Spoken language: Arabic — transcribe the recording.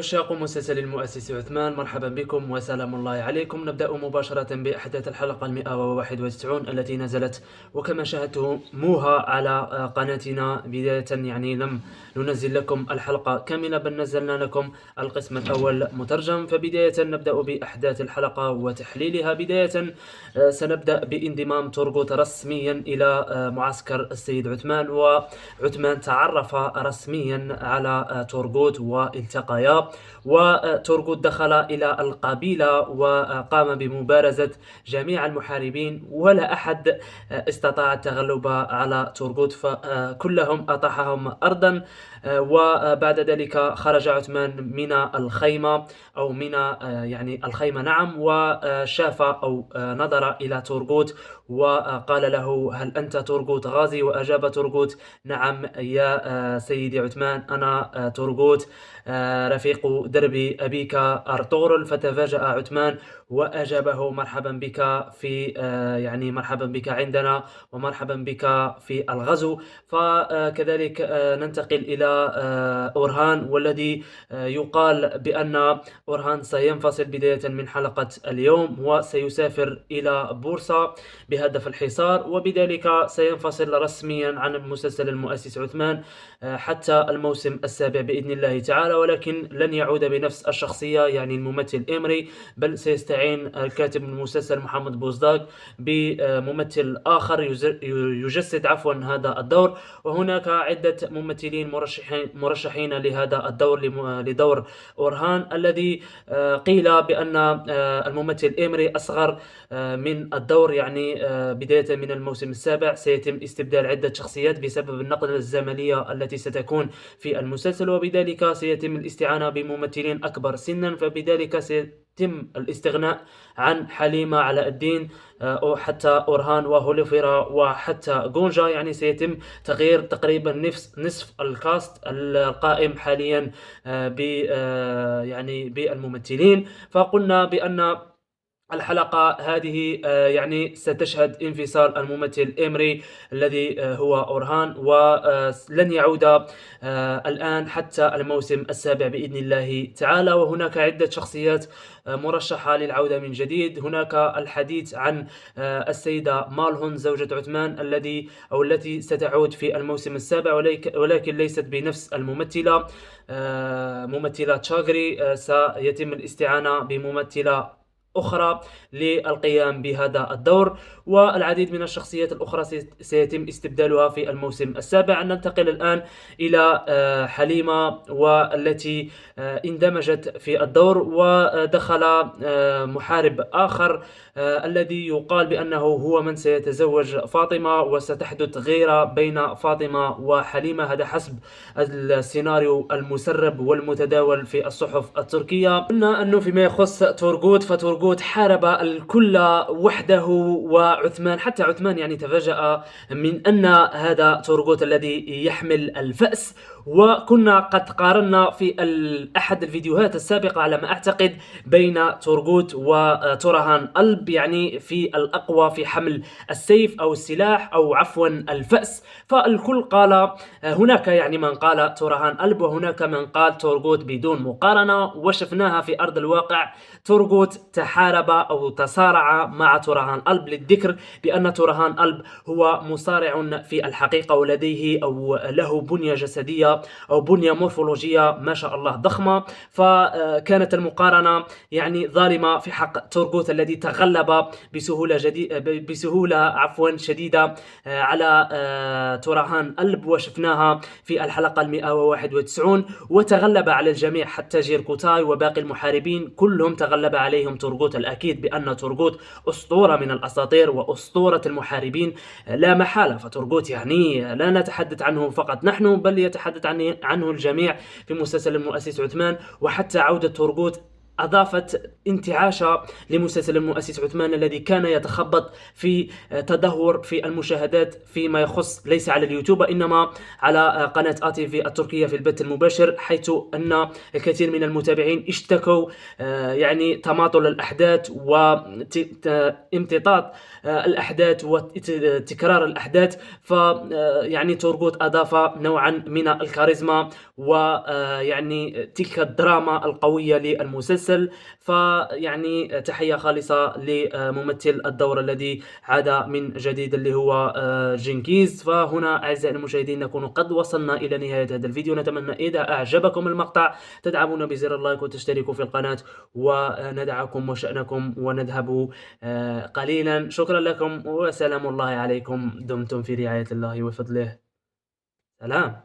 عشاق مسلسل المؤسس عثمان، مرحبا بكم وسلام الله عليكم. نبدأ مباشرة بأحداث الحلقة 191 التي نزلت وكما شاهدتموها على قناتنا. بداية لم ننزل لكم الحلقة كاملة، بل نزلنا لكم القسم الأول مترجم. فبداية نبدأ بأحداث الحلقة وتحليلها. بداية سنبدأ بانضمام تورغوت رسميا إلى معسكر السيد عثمان، وعثمان تعرف رسميا على تورغوت والتقيا، وتورغوت دخل إلى القبيلة وقام بمبارزة جميع المحاربين، ولا أحد استطاع التغلب على تورغوت، فكلهم أطاحهم أرضا. وبعد ذلك خرج عثمان من الخيمة أو من الخيمة، نعم، وشاف أو نظر إلى تورغوت وقال له: هل أنت تورغوت غازي؟ وأجاب تورغوت: نعم يا سيدي عثمان، أنا تورغوت رفيق درب أبيك أرطغرل. فتفاجأ عثمان وأجابه: مرحبا بك في مرحبا بك عندنا، ومرحبا بك في الغزو. فكذلك ننتقل إلى أورهان، والذي يقال بأن أورهان سينفصل بداية من حلقة اليوم وسيسافر إلى بورصة بهدف الحصار، وبذلك سينفصل رسميا عن المسلسل المؤسس عثمان حتى الموسم السابع بإذن الله تعالى. ولكن لن يعود بنفس الشخصية، الممثل إيمري، بل سيستعين كاتب المسلسل محمد بوزداق بممثل آخر يجسد هذا الدور. وهناك عدة ممثلين مرشحين لهذا الدور، لدور أورهان، الذي قيل بأن الممثل إيمري أصغر من الدور. بداية من الموسم السابع سيتم استبدال عدة شخصيات بسبب النقلة الزمنية التي ستكون في المسلسل، وبذلك سيتم الاستعانة بممثلين أكبر سنا. فبذلك سيتم الاستغناء عن حليمة علاء الدين أو حتى أورهان وهوليفيرا وحتى غونجا. سيتم تغيير تقريبا نصف الكاست القائم حاليا بالممثلين. فقلنا بأن الحلقة هذه ستشهد انفصال الممثل إيمري الذي هو أورهان، ولن يعود الآن حتى الموسم السابع بإذن الله تعالى. وهناك عدة شخصيات مرشحة للعودة من جديد. هناك الحديث عن السيدة مالهون زوجة عثمان التي ستعود في الموسم السابع، ولكن ليست بنفس الممثلة. ممثلة تشاغري سيتم الاستعانة بممثلة أخرى للقيام بهذا الدور، والعديد من الشخصيات الأخرى سيتم استبدالها في الموسم السابع. ننتقل الآن إلى حليمة، والتي اندمجت في الدور، ودخل محارب آخر الذي يقال بأنه هو من سيتزوج فاطمة، وستحدث غيرة بين فاطمة وحليمة. هذا حسب السيناريو المسرب والمتداول في الصحف التركية. قلنا أنه فيما يخص فتورغوت حارب الكل وحده، وعثمان حتى عثمان تفاجأ من أن هذا تورغوت الذي يحمل الفأس. وكنا قد قارنا في أحد الفيديوهات السابقة على ما أعتقد بين تورغوت وتورهان ألب، في الأقوى في حمل السيف أو السلاح أو عفوا الفأس. فالكل قال هناك من قال تورهان ألب، وهناك من قال تورغوت بدون مقارنة. وشفناها في أرض الواقع. تورغوت تحارب أو تصارع مع تورهان ألب، للذكر بأن تورهان ألب هو مصارع في الحقيقة، ولديه أو له بنية جسدية أو بنية مورفولوجية ما شاء الله ضخمة. فكانت المقارنة ظالمة في حق تورغوت الذي تغلب بسهولة شديدة على تورهان ألب، وشفناها في الحلقة 191، وتغلب على الجميع حتى جيركوتاي وباقي المحاربين كلهم تغلب عليهم تورغوت. الأكيد بأن تورغوت أسطورة من الأساطير وأسطورة المحاربين لا محالة. فتورغوت لا نتحدث عنه فقط نحن، بل يتحدث عنه الجميع في مسلسل المؤسس عثمان. وحتى عودة تورغوت أضافت انتعاشا لمسلسل المؤسس عثمان الذي كان يتخبط في تدهور في المشاهدات فيما يخص ليس على اليوتيوب وإنما على قناة آتيفي التركية في البث المباشر، حيث أن الكثير من المتابعين اشتكوا يعني تماطل الأحداث وامتطاط الأحداث وتكرار الأحداث. فيعني تورغوت أضاف نوعا من الكاريزما ويعني تلك الدراما القوية للمسلسل. فيعني تحية خالصة لممثل الدور الذي عاد من جديد اللي هو جنكيز. فهنا أعزائي المشاهدين نكون قد وصلنا إلى نهاية هذا الفيديو. نتمنى إذا أعجبكم المقطع تدعمونا بزر اللايك وتشتركوا في القناة، وندعكم وشأنكم ونذهب قليلا. شكرا لكم وسلام الله عليكم، دمتم في رعاية الله وفضله. سلام.